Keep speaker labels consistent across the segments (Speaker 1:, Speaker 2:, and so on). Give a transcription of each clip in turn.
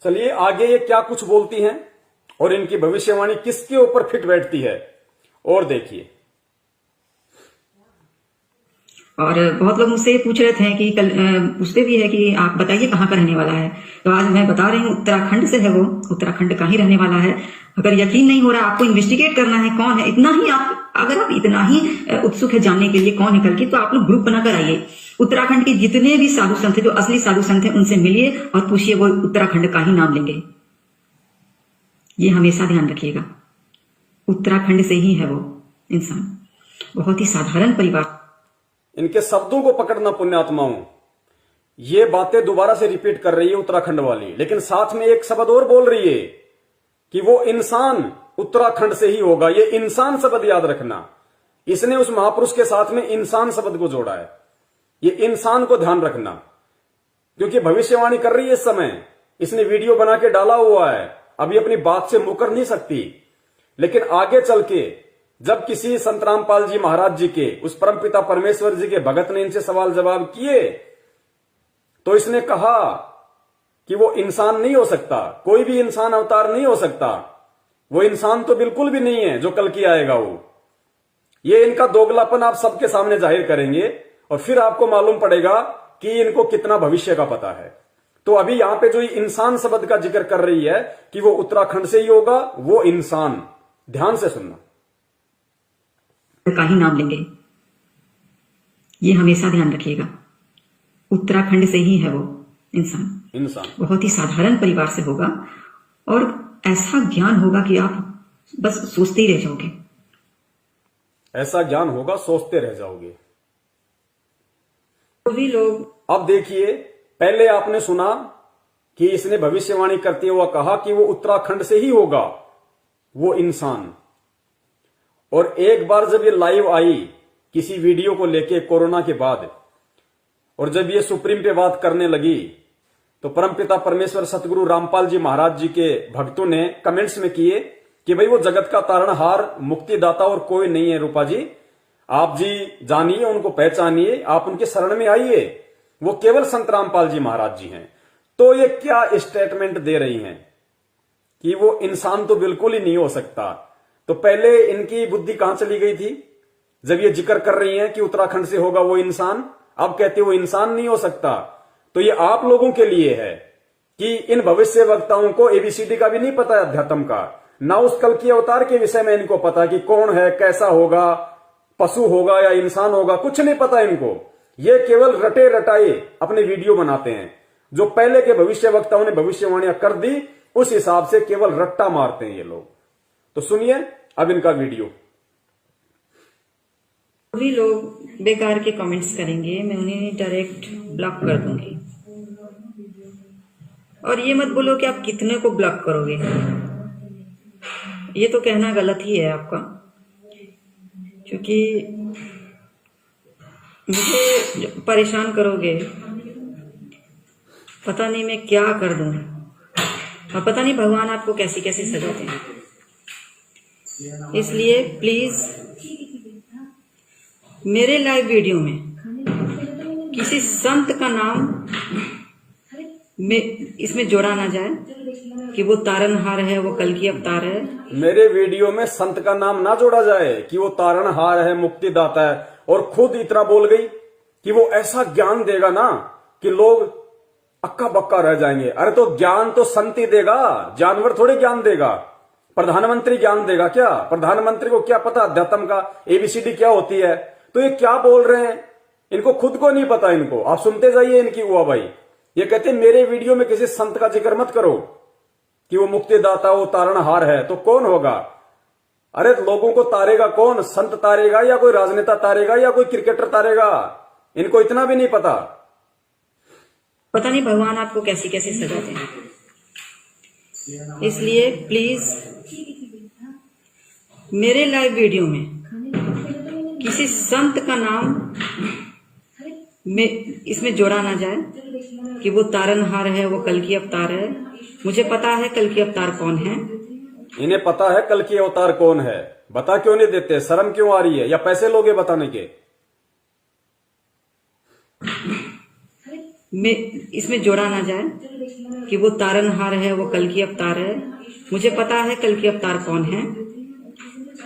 Speaker 1: चलिए आगे ये क्या कुछ बोलती हैं और इनकी भविष्यवाणी किसके ऊपर फिट बैठती है, और देखिए।
Speaker 2: और बहुत लोग मुझसे ये पूछ रहे थे कि कल पूछते भी है कि आप बताइए कहाँ का रहने वाला है। तो आज मैं बता रही हूँ उत्तराखंड से है वो, उत्तराखंड का ही रहने वाला है। अगर यकीन नहीं हो रहा, आपको इन्वेस्टिगेट करना है कौन है, इतना ही आप, अगर आप इतना ही उत्सुक है जानने के लिए कौन है कल्कि, तो आप लोग ग्रुप बनाकर आइए। उत्तराखंड के जितने भी साधु संत है, जो असली साधु संत है, उनसे मिलिए और पूछिए, वो उत्तराखंड का ही नाम लेंगे। ये हमेशा ध्यान रखिएगा, उत्तराखंड से ही है वो इंसान, बहुत ही साधारण परिवार।
Speaker 1: इनके शब्दों को पकड़ना पुण्यात्माओं, ये बातें दोबारा से रिपीट कर रही है उत्तराखंड वाली, लेकिन साथ में एक शब्द और बोल रही है कि वो इंसान उत्तराखंड से ही होगा। ये इंसान शब्द याद रखना, इसने उस महापुरुष के साथ में इंसान शब्द को जोड़ा है। ये इंसान को ध्यान रखना, क्योंकि भविष्यवाणी कर रही है इस समय, इसने वीडियो बना के डाला हुआ है, अभी अपनी बात से मुकर नहीं सकती। लेकिन आगे चल के जब किसी संत रामपाल जी महाराज जी के, उस परमपिता परमेश्वर जी के भगत ने इनसे सवाल जवाब किए, तो इसने कहा कि वो इंसान नहीं हो सकता, कोई भी इंसान अवतार नहीं हो सकता, वो इंसान तो बिल्कुल भी नहीं है जो कल की आएगा वो। ये इनका दोगलापन आप सबके सामने जाहिर करेंगे और फिर आपको मालूम पड़ेगा कि इनको कितना भविष्य का पता है। तो अभी यहां पे जो इंसान शब्द का जिक्र कर रही है कि वो उत्तराखंड से ही होगा, वो इंसान, ध्यान से सुनना,
Speaker 2: का ही नाम लेंगे। ये हमेशा ध्यान रखिएगा, उत्तराखंड से ही है वो इंसान, बहुत ही साधारण परिवार से होगा और ऐसा ज्ञान होगा कि आप बस सोचते ही रह जाओगे।
Speaker 1: ऐसा ज्ञान होगा, सोचते रह जाओगे।
Speaker 2: तो भी लोग,
Speaker 1: अब देखिए, पहले आपने सुना कि इसने भविष्यवाणी करते हुए कहा कि वो उत्तराखंड से ही होगा वो इंसान, और एक बार जब ये लाइव आई किसी वीडियो को लेके कोरोना के बाद, और जब ये सुप्रीम पे बात करने लगी, तो परमपिता परमेश्वर सतगुरु रामपाल जी महाराज जी के भक्तों ने कमेंट्स में किए कि भाई वो जगत का तारणहार, मुक्तिदाता और कोई नहीं है रूपा जी, आप जी जानिए, उनको पहचानिए, आप उनके शरण में आइए, वो केवल संत रामपाल जी महाराज जी हैं। तो ये क्या स्टेटमेंट दे रही हैं कि वो इंसान तो बिल्कुल ही नहीं हो सकता। तो पहले इनकी बुद्धि कहां चली गई थी जब ये जिक्र कर रही हैं कि उत्तराखंड से होगा वो इंसान, अब कहते वो इंसान नहीं हो सकता। तो ये आप लोगों के लिए है कि इन भविष्य वक्ताओं को एबीसीडी का भी नहीं पता अध्यात्म का, ना उस कल की अवतार के विषय में इनको पता कि कौन है, कैसा होगा, पशु होगा या इंसान होगा, कुछ नहीं पता इनको। ये केवल रटे रटाए अपने वीडियो बनाते हैं, जो पहले के भविष्य वक्ताओं ने भविष्यवाणियां कर दी उस हिसाब से केवल रट्टा मारते हैं ये लोग। तो सुनिए अब इनका वीडियो।
Speaker 2: भी लोग बेकार के कमेंट्स करेंगे, मैं उन्हें डायरेक्ट ब्लॉक कर दूंगी। और ये मत बोलो कि आप कितने को ब्लॉक करोगे, ये तो कहना गलत ही है आपका, क्योंकि मुझे परेशान करोगे, पता नहीं मैं क्या कर दूं, और पता नहीं भगवान आपको कैसी कैसी सजा दें। इसलिए प्लीज मेरे लाइव वीडियो में किसी संत का नाम में इसमें जोड़ा ना जाए कि वो तारणहार है, वो कल की अवतार है।
Speaker 1: मेरे वीडियो में संत का नाम ना जोड़ा जाए कि वो तारणहार है, मुक्तिदाता है, और खुद इतना बोल गई कि वो ऐसा ज्ञान देगा ना कि लोग अक्का बक्का रह जाएंगे। अरे तो ज्ञान तो संत ही देगा, जानवर थोड़े ज्ञान देगा, प्रधानमंत्री ज्ञान देगा क्या? प्रधानमंत्री को क्या पता अध्यात्म का एबीसीडी क्या होती है? तो ये क्या बोल रहे हैं, इनको खुद को नहीं पता। इनको आप सुनते जाइए इनकी हुआ भाई। ये कहते हैं मेरे वीडियो में किसी संत का जिक्र मत करो कि वो मुक्तिदाता, वो तारणहार है। तो कौन होगा? अरे लोगों को तारेगा कौन? संत तारेगा या कोई राजनेता तारेगा या कोई क्रिकेटर तारेगा? इनको इतना भी नहीं पता।
Speaker 2: पता नहीं भगवान आपको कैसी कैसी सजा दें। इसलिए प्लीज मेरे लाइव वीडियो में किसी संत का नाम में इसमें जोड़ा ना जाए कि वो तारणहार है, वो कल की अवतार है। मुझे पता है कल की अवतार कौन है,
Speaker 1: इन्हें पता है कल की अवतार कौन है। बता क्यों नहीं देते? शर्म क्यों आ रही है, या पैसे लोगे बताने के?
Speaker 2: में इसमें जोड़ा ना जाए कि वो तारनहार है, वो कल की अवतार है। मुझे पता है कल की अवतार कौन है,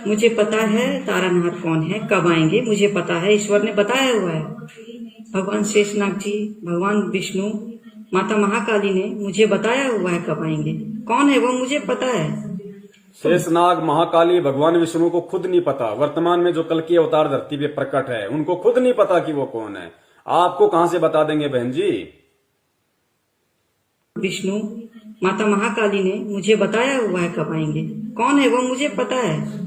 Speaker 2: मुझे पता है तारनहार कौन है, कब आएंगे मुझे पता है, ईश्वर ने बताया हुआ है। भगवान शेषनाग जी, भगवान विष्णु, माता महाकाली ने मुझे बताया हुआ है कब आएंगे, कौन है वो मुझे पता है।
Speaker 1: शेषनाग, महाकाली, भगवान विष्णु को खुद नहीं पता। वर्तमान में जो कल की अवतार धरती पे प्रकट है, उनको खुद नहीं पता कि वो कौन है। आपको कहां से बता देंगे बहन जी?
Speaker 2: विष्णु, माता महाकाली ने मुझे बताया हुआ है कब आएंगे, कौन है वो मुझे पता है।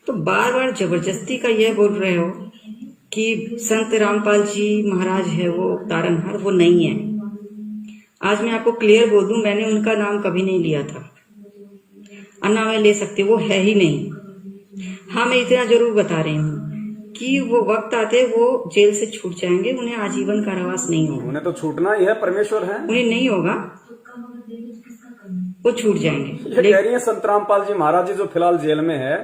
Speaker 2: तो बार बार जबरदस्ती का यह बोल रहे हो कि संत रामपाल जी महाराज है वो तारनहार, वो नहीं है। आज मैं आपको क्लियर बोल दूं, मैंने उनका नाम कभी नहीं लिया था, अन्ना मैं ले सकती, वो है ही नहीं। हाँ, मैं इतना जरूर बता रही हूँ कि वो वक्त आते वो जेल से छूट जाएंगे, उन्हें आजीवन कारावास नहीं होगा।
Speaker 1: उन्हें तो छूटना ही है, परमेश्वर है।
Speaker 2: उन्हें नहीं होगा, वो छूट जाएंगे।
Speaker 1: ये कह रही है संत रामपाल जी महाराज जी जो फिलहाल जेल में है,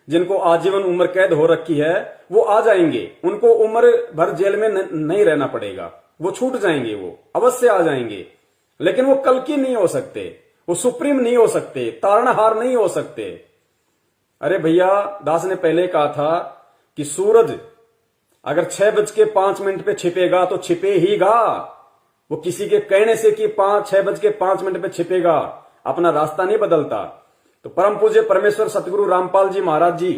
Speaker 1: जिनको आजीवन उम्र कैद हो रखी है, वो आ जाएंगे। उनको उम्र भर जेल में नहीं रहना पड़ेगा, वो छूट जाएंगे, वो अवश्य आ जाएंगे। लेकिन वो कल की नहीं हो सकते, वो सुप्रीम नहीं हो सकते, तारणहार नहीं हो सकते। अरे भैया, दास ने पहले कहा था कि सूरज अगर 6:05 पे छिपेगा तो छिपे ही गा। वो किसी के कहने से कि 6:05 पे छिपेगा, अपना रास्ता नहीं बदलता। तो परम पूज्य परमेश्वर सतगुरु रामपाल जी महाराज जी,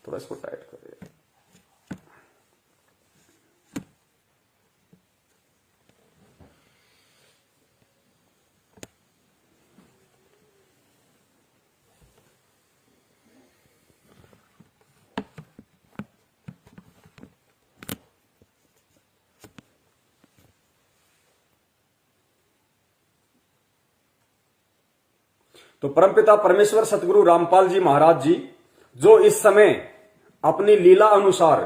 Speaker 1: थोड़ा इसको टाइट करिए। तो परमपिता परमेश्वर सतगुरु रामपाल जी महाराज जी, जो इस समय अपनी लीला अनुसार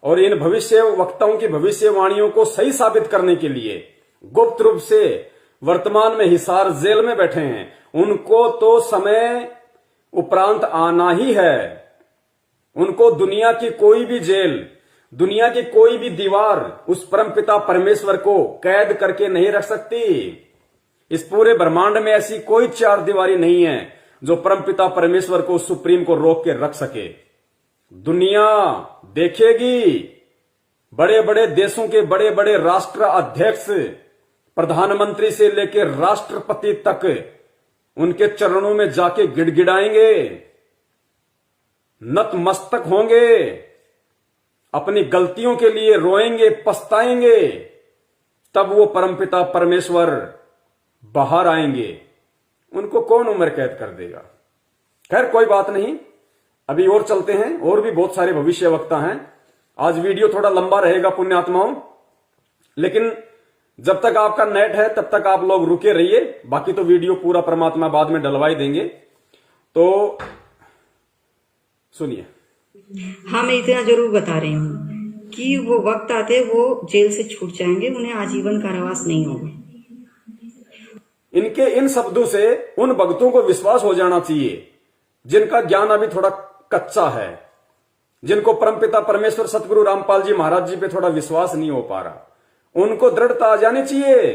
Speaker 1: और इन भविष्य वक्ताओं की भविष्यवाणियों को सही साबित करने के लिए गुप्त रूप से वर्तमान में हिसार जेल में बैठे हैं, उनको तो समय उपरांत आना ही है। उनको दुनिया की कोई भी जेल, दुनिया की कोई भी दीवार उस परमपिता परमेश्वर को कैद करके नहीं रख सकती। इस पूरे ब्रह्मांड में ऐसी कोई चार दीवारी नहीं है जो परमपिता परमेश्वर को, सुप्रीम को रोक के रख सके। दुनिया देखेगी, बड़े बड़े देशों के बड़े बड़े राष्ट्र अध्यक्ष, प्रधानमंत्री से लेकर राष्ट्रपति तक उनके चरणों में जाके गिड़गिड़ाएंगे, नतमस्तक होंगे, अपनी गलतियों के लिए रोएंगे, पछताएंगे। तब वो परमपिता परमेश्वर बाहर आएंगे। उनको कौन उम्र कैद कर देगा? खैर, कोई बात नहीं, अभी और चलते हैं। और भी बहुत सारे भविष्य वक्ता हैं। आज वीडियो थोड़ा लंबा रहेगा पुण्यात्माओं, लेकिन जब तक आपका नेट है तब तक आप लोग रुके रहिए। बाकी तो वीडियो पूरा परमात्मा बाद में डलवाई देंगे। तो सुनिए।
Speaker 2: हाँ, मैं इतना जरूर बता रही हूँ कि वो वक्त आते वो जेल से छूट जाएंगे, उन्हें आजीवन कारावास नहीं होगा।
Speaker 1: इनके इन शब्दों से उन भक्तों को विश्वास हो जाना चाहिए जिनका ज्ञान अभी थोड़ा कच्चा है, जिनको परमपिता परमेश्वर सतगुरु रामपाल जी महाराज जी पे थोड़ा विश्वास नहीं हो पा रहा। उनको दृढ़ता आ जानी चाहिए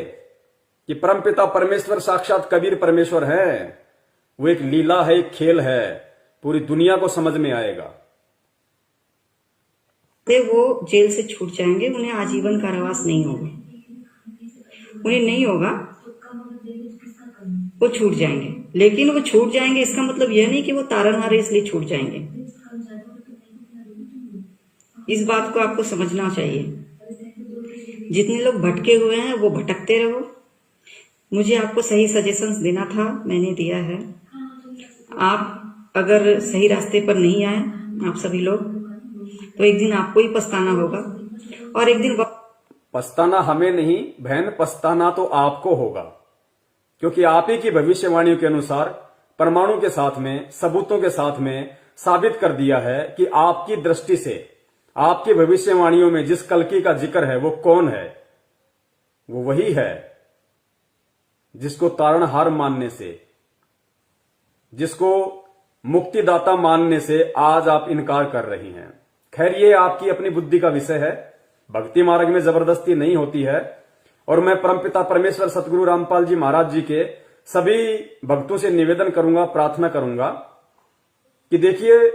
Speaker 1: कि परमपिता परमेश्वर साक्षात कबीर परमेश्वर है। वो एक लीला है, एक खेल है, पूरी दुनिया को समझ में आएगा।
Speaker 2: वो जेल से छूट जाएंगे, उन्हें आजीवन कारावास नहीं होगा। उन्हें नहीं होगा, वो छूट जाएंगे। लेकिन वो छूट जाएंगे इसका मतलब यह नहीं कि वो तारनहार है इसलिए छूट जाएंगे। इस बात को आपको समझना चाहिए। जितने लोग भटके हुए हैं वो भटकते रहो। मुझे आपको सही सजेशंस देना था, मैंने दिया है। आप अगर सही रास्ते पर नहीं आए, आप सभी लोग, तो एक दिन आपको ही पछताना होगा। और एक दिन
Speaker 1: पछताना हमें नहीं बहन, पछताना तो आपको होगा, क्योंकि आप ही की भविष्यवाणियों के अनुसार परमाणु के साथ में, सबूतों के साथ में साबित कर दिया है कि आपकी दृष्टि से, आपकी भविष्यवाणियों में जिस कल्कि का जिक्र है वो कौन है? वो वही है जिसको तारणहार मानने से, जिसको मुक्तिदाता मानने से आज आप इनकार कर रही हैं। खैर, ये आपकी अपनी बुद्धि का विषय है। भक्ति मार्ग में जबरदस्ती नहीं होती है। और मैं परमपिता परमेश्वर सतगुरु रामपाल जी महाराज जी के सभी भक्तों से निवेदन करूंगा, प्रार्थना करूंगा कि देखिए,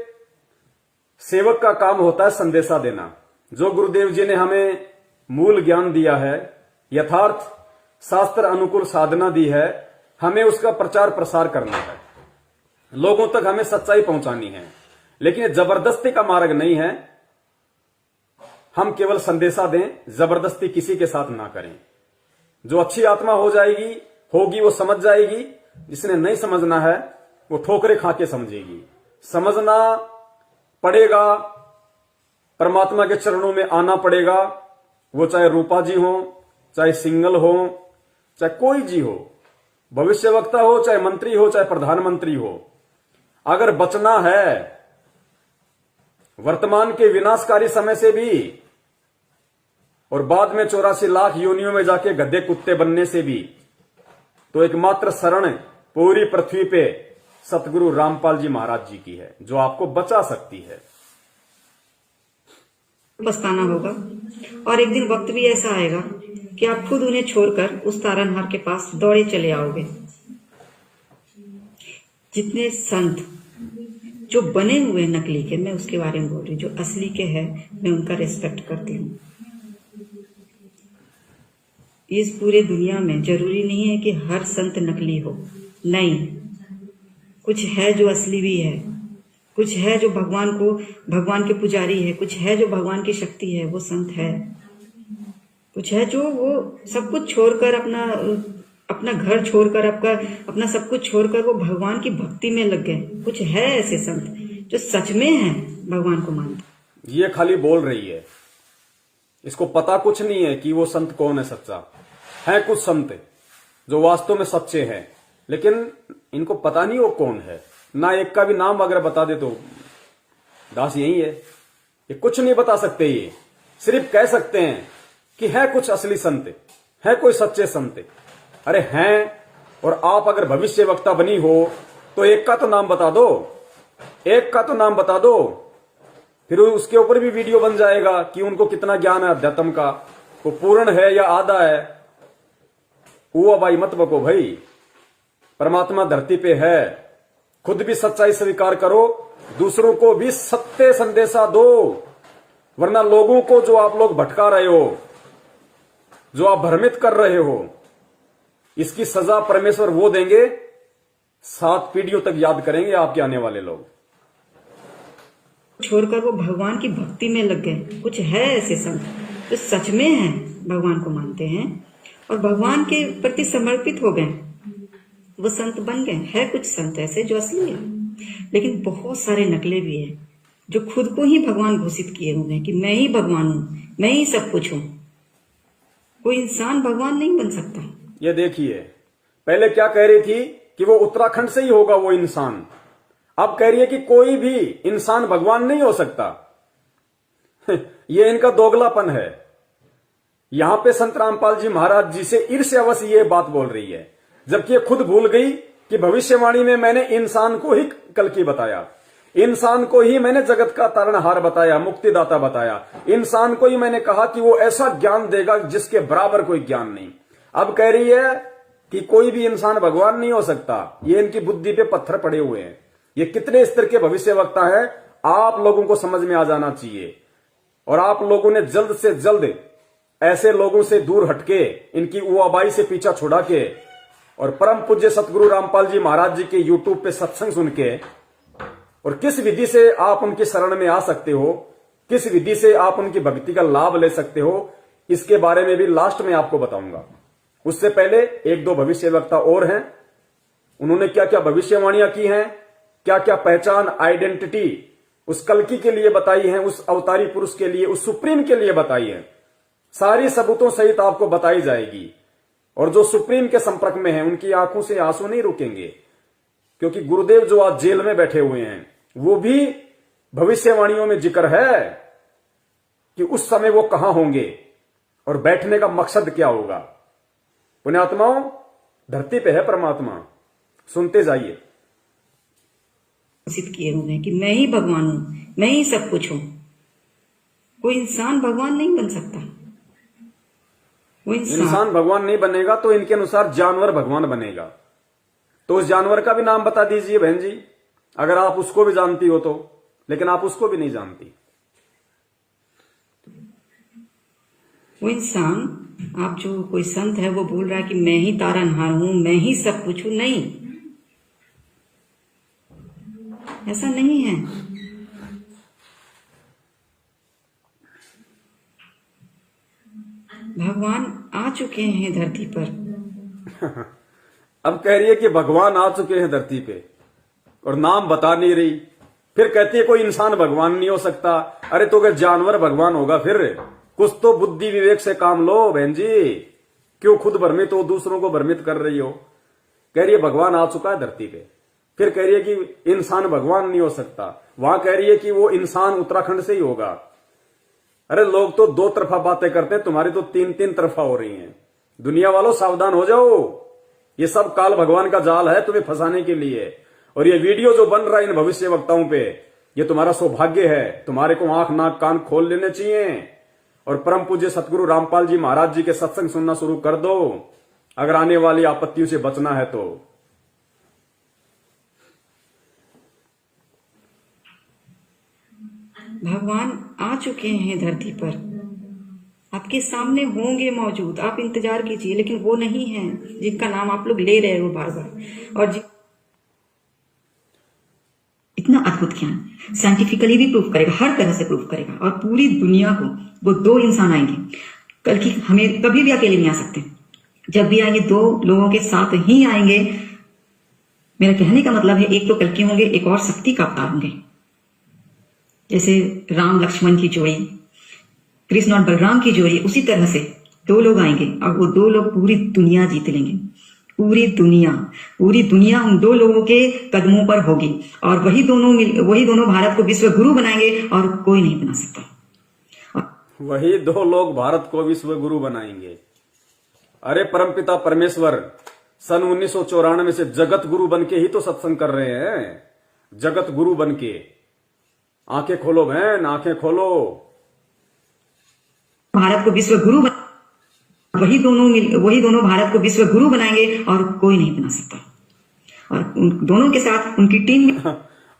Speaker 1: सेवक का काम होता है संदेशा देना। जो गुरुदेव जी ने हमें मूल ज्ञान दिया है, यथार्थ शास्त्र अनुकूल साधना दी है, हमें उसका प्रचार प्रसार करना है, लोगों तक हमें सच्चाई पहुंचानी है। लेकिन जबरदस्ती का मार्ग नहीं है। हम केवल संदेशा दें, जबरदस्ती किसी के साथ ना करें। जो अच्छी आत्मा होगी वो समझ जाएगी, जिसने नहीं समझना है वो ठोकरे खा के समझेगी। समझना पड़ेगा, परमात्मा के चरणों में आना पड़ेगा। वो चाहे रूपा जी हो, चाहे सिंगल हो, चाहे कोई जी हो, भविष्यवक्ता हो, चाहे मंत्री हो, चाहे प्रधानमंत्री हो। अगर बचना है वर्तमान के विनाशकारी समय से भी और बाद में 84 लाख योनियों में जाके गधे कुत्ते बनने से भी, तो एकमात्र शरण पूरी पृथ्वी पे सतगुरु रामपाल जी महाराज जी की है, जो आपको बचा सकती है।
Speaker 2: पछताना होगा और एक दिन वक्त भी ऐसा आएगा कि आप खुद उन्हें छोड़कर उस तारनहार के पास दौड़े चले आओगे। जितने संत जो बने हुए नकली के, मैं उसके बारे में बोल रही हूँ, जो असली के हैं मैं उनका रिस्पेक्ट करती हूँ। इस पूरे दुनिया में जरूरी नहीं है कि हर संत नकली हो, नहीं, कुछ है जो असली भी है, कुछ है जो भगवान के पुजारी है, कुछ है जो भगवान की शक्ति है, वो संत है। कुछ है जो वो सब कुछ छोड़कर अपना घर छोड़कर अपना सब कुछ छोड़कर वो भगवान की भक्ति में लग गए। कुछ है ऐसे संत जो सच में है भगवान को मानते।
Speaker 1: ये खाली बोल रही है, इसको पता कुछ नहीं है कि वो संत कौन है सच्चा। है कुछ संत जो वास्तव में सच्चे हैं, लेकिन इनको पता नहीं वो कौन है। ना एक का भी नाम अगर बता दे तो दास यही है, ये कुछ नहीं बता सकते। ये सिर्फ कह सकते हैं कि है कुछ असली संत, है कोई सच्चे संत। अरे हैं, और आप अगर भविष्य वक्ता बनी हो तो एक का तो नाम बता दो, एक का तो नाम बता दो। फिर उसके ऊपर भी वीडियो बन जाएगा कि उनको कितना ज्ञान है अध्यात्म का, वो पूर्ण है या आधा है। वो भाई मत बको भाई, परमात्मा धरती पे है। खुद भी सच्चाई स्वीकार करो, दूसरों को भी सत्य संदेशा दो, वरना लोगों को जो आप लोग भटका रहे हो, जो आप भ्रमित कर रहे हो, इसकी सजा परमेश्वर वो देंगे, 7 पीढ़ियों तक याद करेंगे आपके आने वाले लोग।
Speaker 2: छोड़कर वो भगवान की भक्ति में लग गए। कुछ है ऐसे संत जो सच में है भगवान को मानते हैं और भगवान के प्रति समर्पित हो गए, वो संत बन गए। है कुछ संत ऐसे जो असली है, लेकिन बहुत सारे नकले भी हैं जो खुद को ही भगवान घोषित किए हुए हैं कि मैं ही भगवान हूं, मैं ही सब कुछ हूं। कोई इंसान भगवान नहीं बन सकता।
Speaker 1: ये देखिए, पहले क्या कह रही थी कि वो उत्तराखंड से ही होगा वो इंसान, अब कह रही है कि कोई भी इंसान भगवान नहीं हो सकता। ये इनका दोगलापन है। यहां पे संत रामपाल जी महाराज जी से ईर्ष्यावश ये बात बोल रही है, जबकि ये खुद भूल गई कि भविष्यवाणी में मैंने इंसान को ही कल्कि बताया, इंसान को ही मैंने जगत का तारणहार बताया, मुक्तिदाता बताया। इंसान को ही मैंने कहा कि वो ऐसा ज्ञान देगा जिसके बराबर कोई ज्ञान नहीं। अब कह रही है कि कोई भी इंसान भगवान नहीं हो सकता। ये इनकी बुद्धि पे पत्थर पड़े हुए हैं। ये कितने स्तर के भविष्यवक्ता है, आप लोगों को समझ में आ जाना चाहिए। और आप लोगों ने जल्द से जल्द ऐसे लोगों से दूर हटके, इनकी उआबाई से पीछा छुड़ा के, और परम पूज्य सतगुरु रामपाल जी महाराज जी के यूट्यूब पे सत्संग सुन के, और किस विधि से आप उनकी शरण में आ सकते हो, किस विधि से आप उनकी भक्ति का लाभ ले सकते हो, इसके बारे में भी लास्ट में आपको बताऊंगा। उससे पहले 1-2 भविष्यवक्ता और हैं, उन्होंने क्या क्या भविष्यवाणियां की हैं, क्या क्या पहचान, आइडेंटिटी उस कल्कि के लिए बताई है, उस अवतारी पुरुष के लिए, उस सुप्रीम के लिए बताई है। सारी सबूतों सहित आपको बताई जाएगी। और जो सुप्रीम के संपर्क में है उनकी आंखों से आंसू नहीं रुकेंगे, क्योंकि गुरुदेव जो आज जेल में बैठे हुए हैं, वो भी भविष्यवाणियों में जिक्र है कि उस समय वो कहां होंगे और बैठने का मकसद क्या होगा। पुण्यात्माओं, धरती पे है परमात्मा, सुनते जाइए।
Speaker 2: घोषित किए हुए हैं कि मैं ही भगवान हूं, मैं ही सब कुछ हूं। कोई इंसान भगवान नहीं बन सकता। वो
Speaker 1: इंसान भगवान नहीं बनेगा तो इनके अनुसार जानवर भगवान बनेगा। तो उस जानवर का भी नाम बता दीजिए बहन जी, अगर आप उसको भी जानती हो तो। लेकिन आप उसको भी नहीं जानती।
Speaker 2: वो इंसान, आप जो कोई संत है वो बोल रहा है कि मैं ही तारनहार हूं, मैं ही सब कुछ हूं, नहीं, ऐसा नहीं है। भगवान आ चुके हैं धरती पर।
Speaker 1: अब कह रही है कि भगवान आ चुके हैं धरती पे और नाम बता नहीं रही। फिर कहती है कोई इंसान भगवान नहीं हो सकता। अरे तो अगर जानवर भगवान होगा फिर कुछ तो बुद्धि विवेक से काम लो बहन जी। क्यों खुद भ्रमित हो, दूसरों को भ्रमित कर रही हो। कह रही है भगवान आ चुका है धरती पे, फिर कह रही है कि इंसान भगवान नहीं हो सकता। वहां कह रही है कि वो इंसान उत्तराखंड से ही होगा। अरे लोग तो दो तरफा बातें करते हैं, तुम्हारी तो तीन तीन तरफा हो रही हैं। दुनिया वालों सावधान हो जाओ, ये सब काल भगवान का जाल है तुम्हें फंसाने के लिए। और ये वीडियो जो बन रहा है इन भविष्य वक्ताओं पे, ये तुम्हारा सौभाग्य है। तुम्हारे को आंख नाक कान खोल लेने चाहिए और परम पूज्य सतगुरु रामपाल जी महाराज जी के सत्संग सुनना शुरू कर दो, अगर आने वाली आपत्तियों से बचना है तो।
Speaker 2: भगवान आ चुके हैं धरती पर, आपके सामने होंगे मौजूद, आप इंतजार कीजिए। लेकिन वो नहीं है जिनका नाम आप लोग ले रहे हो बार बार। और इतना अद्भुत ज्ञान साइंटिफिकली भी प्रूफ करेगा, हर तरह से प्रूफ करेगा। और पूरी दुनिया को वो दो इंसान आएंगे कल की, हमें कभी भी अकेले नहीं आ सकते। जब भी आएंगे दो लोगों के साथ ही आएंगे। मेरा कहने का मतलब है एक तो कल की होंगे, एक और शक्ति का अवतार होंगे। जैसे राम लक्ष्मण की जोड़ी, कृष्ण और बलराम की जोड़ी, उसी तरह से दो लोग आएंगे और वो दो लोग पूरी दुनिया जीत लेंगे। पूरी दुनिया उन दो लोगों के कदमों पर होगी। और वही दोनों भारत को विश्व गुरु बनाएंगे और कोई नहीं बना सकता।
Speaker 1: वही दो लोग भारत को विश्व गुरु बनाएंगे। अरे परमपिता परमेश्वर सन 1994 से जगत गुरु बन के ही तो सत्संग कर रहे हैं। जगत गुरु बन के। आंखें खोलो बहन, आंखें खोलो।
Speaker 2: भारत को विश्व गुरु वही दोनों भारत को विश्व गुरु बनाएंगे और कोई नहीं बना सकता। और उन दोनों के साथ उनकी टीम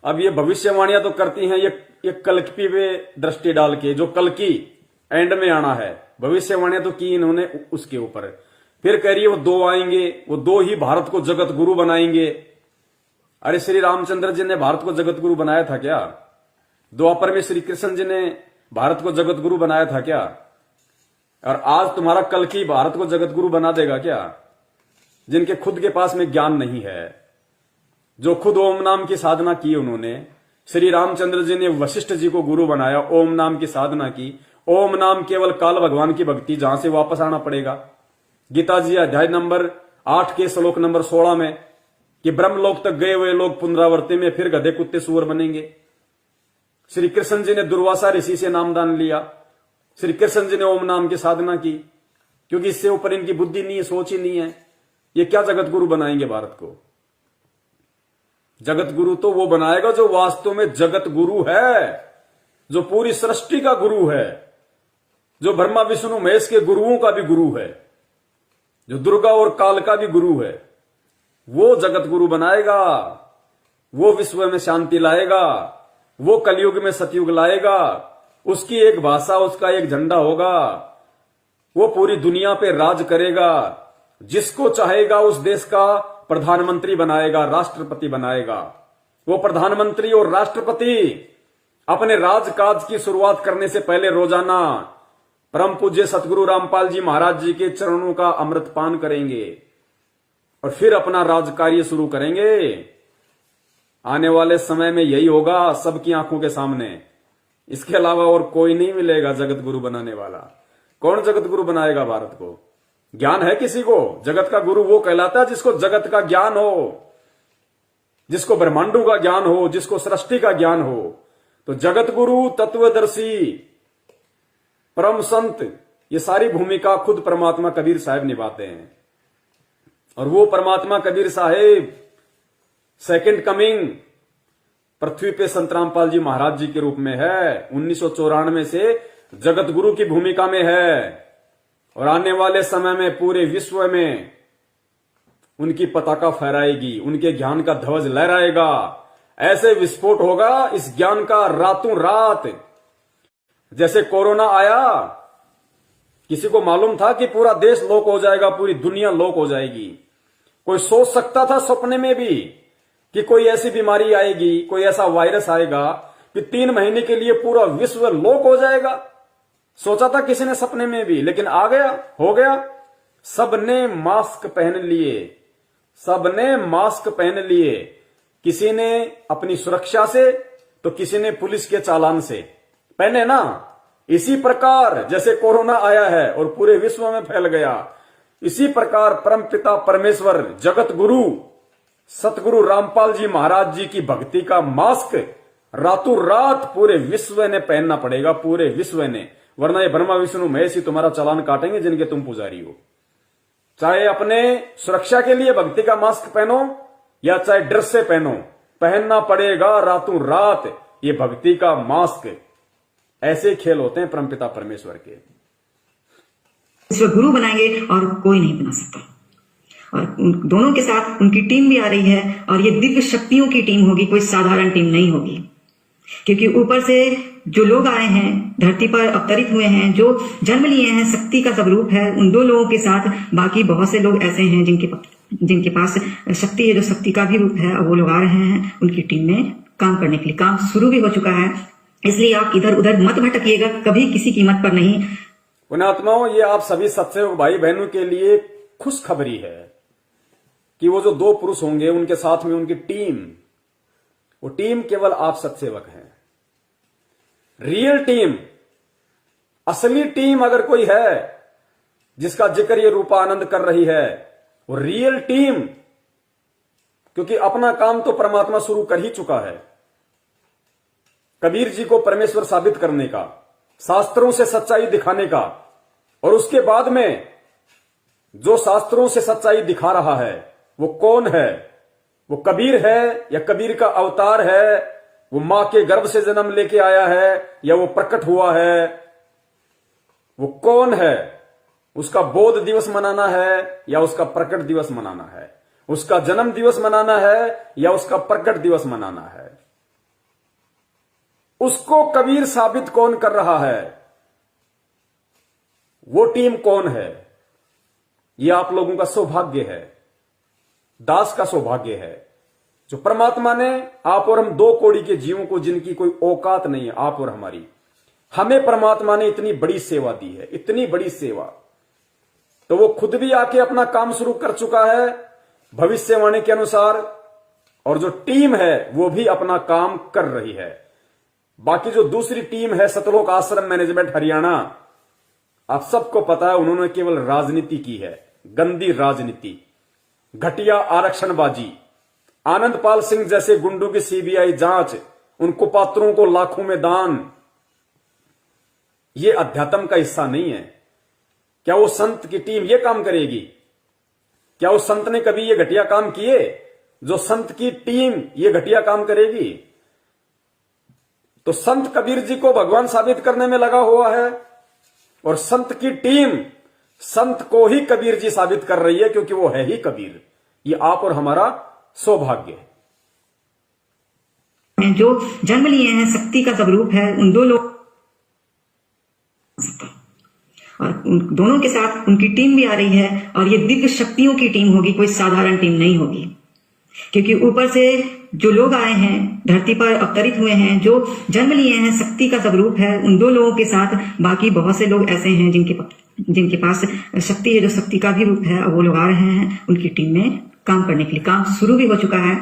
Speaker 1: अब ये भविष्यवाणियां तो करती हैं ये कल्की पे दृष्टि डाल के, जो कल्की एंड में आना है। भविष्यवाणियां तो की इन्होंने उसके ऊपर। फिर कह रही है वो दो आएंगे, वो दो ही भारत को जगत गुरु बनाएंगे। अरे श्री रामचंद्र जी ने भारत को जगत गुरु बनाया था क्या? द्वापर में श्री कृष्ण जी ने भारत को जगत गुरु बनाया था क्या? और आज तुम्हारा कल्की भारत को जगत गुरु बना देगा क्या? जिनके खुद के पास में ज्ञान नहीं है, जो खुद ओम नाम की साधना की उन्होंने। श्री रामचंद्र जी ने वशिष्ठ जी को गुरु बनाया, ओम नाम की साधना की। ओम नाम केवल काल भगवान की भक्ति, जहां से वापस आना पड़ेगा। गीता जी अध्याय नंबर 8 के श्लोक नंबर 16 में कि ब्रह्मलोक तक गए हुए लोग पुनरावृत्ति में फिर गधे कुत्ते सुअर बनेंगे। श्री कृष्ण जी ने दुर्वासा ऋषि से नामदान लिया। श्री कृष्ण जी ने ओम नाम की साधना की, क्योंकि इससे ऊपर इनकी बुद्धि नहीं है, सोच ही नहीं है। ये क्या जगत गुरु बनाएंगे भारत को? जगत गुरु तो वो बनाएगा जो वास्तव में जगत गुरु है, जो पूरी सृष्टि का गुरु है, जो ब्रह्मा विष्णु महेश के गुरुओं का भी गुरु है, जो दुर्गा और काल का भी गुरु है। वो जगत गुरु बनाएगा, वो विश्व में शांति लाएगा, वो कलयुग में सतयुग लाएगा। उसकी एक भाषा, उसका एक झंडा होगा। वो पूरी दुनिया पे राज करेगा। जिसको चाहेगा उस देश का प्रधानमंत्री बनाएगा, राष्ट्रपति बनाएगा। वो प्रधानमंत्री और राष्ट्रपति अपने राजकाज की शुरुआत करने से पहले रोजाना परम पूज्य सतगुरु रामपाल जी महाराज जी के चरणों का अमृत पान करेंगे और फिर अपना राजकार्य शुरू करेंगे। आने वाले समय में यही होगा सबकी आंखों के सामने। इसके अलावा और कोई नहीं मिलेगा जगत गुरु बनाने वाला। कौन जगत गुरु बनाएगा भारत को? ज्ञान है किसी को? जगत का गुरु वो कहलाता है जिसको जगत का ज्ञान हो, जिसको ब्रह्मांडों का ज्ञान हो, जिसको सृष्टि का ज्ञान हो। तो जगत गुरु, तत्वदर्शी, परम संत, ये सारी भूमिका खुद परमात्मा कबीर साहब निभाते हैं। और वो परमात्मा कबीर साहेब सेकंड कमिंग पृथ्वी पे संत रामपाल जी महाराज जी के रूप में है। 1994 से जगत गुरु की भूमिका में है और आने वाले समय में पूरे विश्व में उनकी पताका फहराएगी, उनके ज्ञान का ध्वज लहराएगा। ऐसे विस्फोट होगा इस ज्ञान का रातों रात। जैसे कोरोना आया, किसी को मालूम था कि पूरा देश लोक हो जाएगा, पूरी दुनिया लोक हो जाएगी? कोई सोच सकता था सपने में भी कि कोई ऐसी बीमारी आएगी, कोई ऐसा वायरस आएगा कि 3 महीने के लिए पूरा विश्व लोक हो जाएगा? सोचा था किसी ने सपने में भी? लेकिन आ गया, हो गया। सबने मास्क पहन लिए, सबने मास्क पहन लिए। किसी ने अपनी सुरक्षा से तो किसी ने पुलिस के चालान से पहने ना। इसी प्रकार जैसे कोरोना आया है और पूरे विश्व में फैल गया, इसी प्रकार परमपिता परमेश्वर जगत गुरु सतगुरु रामपाल जी महाराज जी की भक्ति का मास्क रातों रात पूरे विश्व ने पहनना पड़ेगा, पूरे विश्व ने। वरना ये ब्रह्मा विष्णु महेश ही तुम्हारा चालान काटेंगे जिनके तुम पुजारी हो। चाहे अपने सुरक्षा के लिए भक्ति का मास्क पहनो या चाहे डर से पहनो, पहनना पड़ेगा रातों रात ये भक्ति का मास्क। ऐसे खेल होते हैं परमपिता परमेश्वर के।
Speaker 2: विश्व गुरु बनाएंगे और कोई नहीं बना सकता। और दोनों के साथ उनकी टीम भी आ रही है और ये दिव्य शक्तियों की टीम होगी, कोई साधारण टीम नहीं होगी। क्योंकि ऊपर से जो लोग आए हैं, धरती पर अवतरित हुए हैं, जो जन्म लिए हैं, शक्ति का स्वरूप है, उन 2 लोगों के साथ बाकी बहुत से लोग ऐसे हैं जिनके पास शक्ति है, जो शक्ति का भी रूप है, और वो लोग आ रहे हैं उनकी टीम में काम करने के लिए। काम शुरू भी हो चुका है, इसलिए आप इधर उधर मत भटकिएगा, कभी किसी कीमत पर नहीं।
Speaker 1: पुण्यात्माओं, ये आप सभी सत्सेवक भाई बहनों के लिए खुशखबरी है कि वो जो 2 पुरुष होंगे उनके साथ में उनकी टीम, वो टीम केवल आप सत्सेवक हैं। रियल टीम, असली टीम अगर कोई है जिसका जिक्र ये रूपानंद कर रही है, वो रियल टीम, क्योंकि अपना काम तो परमात्मा शुरू कर ही चुका है। कबीर जी को परमेश्वर साबित करने का, शास्त्रों से सच्चाई दिखाने का, और उसके बाद में जो शास्त्रों से सच्चाई दिखा रहा है वो कौन है? वो कबीर है या कबीर का अवतार है? वो मां के गर्भ से जन्म लेके आया है या वो प्रकट हुआ है? वो कौन है? उसका बोध दिवस मनाना है या उसका प्रकट दिवस मनाना है? उसका जन्म दिवस मनाना है या उसका प्रकट दिवस मनाना है? उसको कबीर साबित कौन कर रहा है? वो टीम कौन है? ये आप लोगों का सौभाग्य है, दास का सौभाग्य है, जो परमात्मा ने आप और हम 2 कौड़ी के जीवों को, जिनकी कोई औकात नहीं है, आप और हमारी, हमें परमात्मा ने इतनी बड़ी सेवा दी है, इतनी बड़ी सेवा। तो वो खुद भी आके अपना काम शुरू कर चुका है भविष्यवाणी के अनुसार, और जो टीम है वो भी अपना काम कर रही है। बाकी जो दूसरी टीम है सतलोक आश्रम मैनेजमेंट हरियाणा, आप सबको पता है उन्होंने केवल राजनीति की है, गंदी राजनीति, घटिया आरक्षणबाजी, आनंदपाल सिंह जैसे गुंडों की सीबीआई जांच, उन कुपात्रों को लाखों में दान। ये अध्यात्म का हिस्सा नहीं है। क्या वो संत की टीम ये काम करेगी? क्या उस संत ने कभी ये घटिया काम किए? जो संत की टीम ये घटिया काम करेगी? तो संत कबीर जी को भगवान साबित करने में लगा हुआ है, और संत की टीम संत को ही कबीर जी साबित कर रही है, क्योंकि वो है ही कबीर। ये आप और हमारा सौभाग्य है।
Speaker 2: जो जन्म लिए हैं, शक्ति का स्वरूप है, उन 2 लोग और दोनों के साथ उनकी टीम भी आ रही है और ये दिव्य शक्तियों की टीम होगी, कोई साधारण टीम नहीं होगी। क्योंकि ऊपर से जो लोग आए हैं, धरती पर अवतरित हुए हैं, जो जन्म लिए हैं, शक्ति का स्वरूप है, उन 2 लोगों के साथ बाकी बहुत से लोग ऐसे हैं जिनके पास शक्ति है, जो शक्ति का भी रूप है, और वो लोग आ रहे हैं उनकी टीम में काम करने के लिए। काम शुरू भी हो चुका है,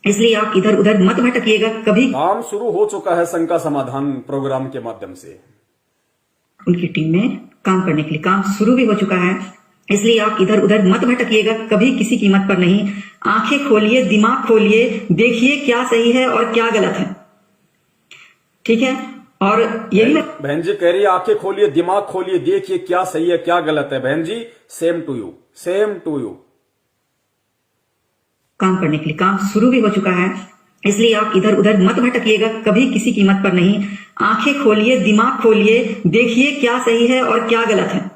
Speaker 2: इसलिए आप इधर उधर मत भटकिएगा, कभी।
Speaker 1: काम शुरू हो चुका है शंका समाधान प्रोग्राम के माध्यम से
Speaker 2: उनकी टीम में काम करने के लिए। काम शुरू भी हो चुका है, इसलिए आप इधर उधर मत भटकिएगा, कभी किसी कीमत पर नहीं। आंखें खोलिए, दिमाग खोलिए, देखिए क्या सही है और क्या गलत है, ठीक है। और यही
Speaker 1: बहन जी कह रही है, आंखें खोलिए, दिमाग खोलिए, देखिए क्या सही है क्या गलत है। बहन जी same to you, same to you.
Speaker 2: काम करने के लिए। काम शुरू भी हो चुका है, इसलिए आप इधर उधर मत भटकिएगा कभी, किसी कीमत पर नहीं। आंखें खोलिए, दिमाग खोलिए, देखिए क्या सही है और क्या गलत है,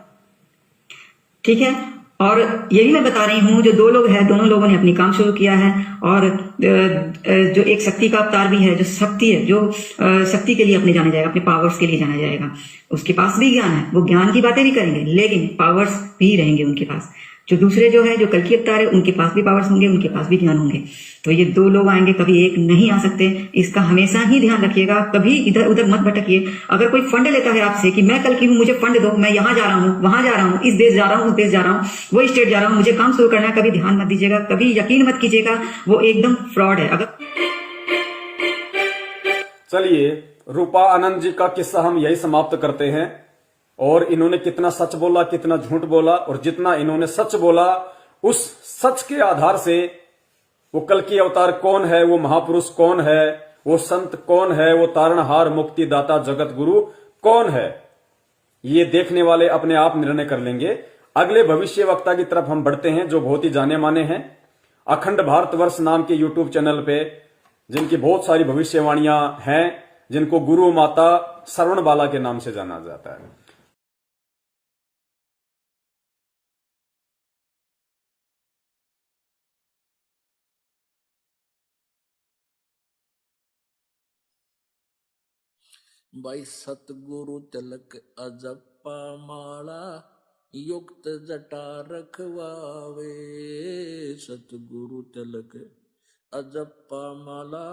Speaker 2: ठीक है। और ये भी मैं बता रही हूँ, जो दो लोग हैं, दोनों लोगों ने अपनी काम शुरू किया है, और जो एक शक्ति का अवतार भी है, जो शक्ति है, जो शक्ति के लिए अपने जाना जाएगा, अपने पावर्स के लिए जाना जाएगा, उसके पास भी ज्ञान है, वो ज्ञान की बातें भी करेंगे, लेकिन पावर्स भी रहेंगे उनके पास। जो दूसरे जो है, जो कल की अवतार है, उनके पास भी पावर्स होंगे, उनके पास भी ज्ञान होंगे। तो ये दो लोग आएंगे, कभी एक नहीं आ सकते, इसका हमेशा ही ध्यान रखिएगा। कभी इधर उधर मत भटकिए। अगर कोई फंड लेता है आपसे कि मैं कल की हूँ, मुझे फंड दो, मैं यहाँ जा रहा हूँ, वहां जा रहा हूँ, इस देश जा रहा हूँ, उस देश जा रहा हूँ, वो स्टेट जा रहा हूँ, मुझे काम शुरू करना है, कभी ध्यान मत दीजिएगा, कभी यकीन मत कीजिएगा, वो एकदम फ्रॉड है। अगर
Speaker 1: चलिए, रूपा आनंद जी का किस्सा हम यही समाप्त करते हैं। और इन्होंने कितना सच बोला, कितना झूठ बोला, और जितना इन्होंने सच बोला, उस सच के आधार से वो कल की अवतार कौन है, वो महापुरुष कौन है, वो संत कौन है, वो तारणहार मुक्तिदाता जगत गुरु कौन है, ये देखने वाले अपने आप निर्णय कर लेंगे। अगले भविष्य वक्ता की तरफ हम बढ़ते हैं, जो बहुत ही जाने माने हैं। अखंड भारतवर्ष नाम के यूट्यूब चैनल पे, जिनकी बहुत सारी भविष्यवाणियां हैं, जिनको गुरु माता श्रवण बाला के नाम से जाना जाता है।
Speaker 3: भाई सतगुरु तिलक अजप्पा माला, युक्त जटा रखवावे। सतगुरु तिलक अजप्पा माला,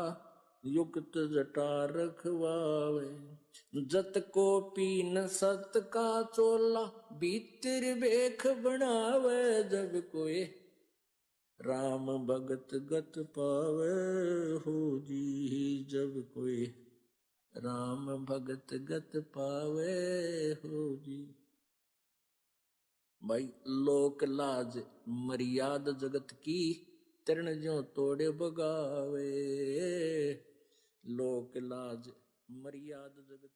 Speaker 3: युक्त जटा रखवावे। जत को पीन सत का चोला, भीतर बेख बनावे। जब कोई राम भगत गत पावे हो जी, जब कोई राम भगत गत पावे हो जी। भाई लोक लाज मर्याद जगत की, तरण ज्यों तोड़े बगावे। लोक लाज मर्याद जगत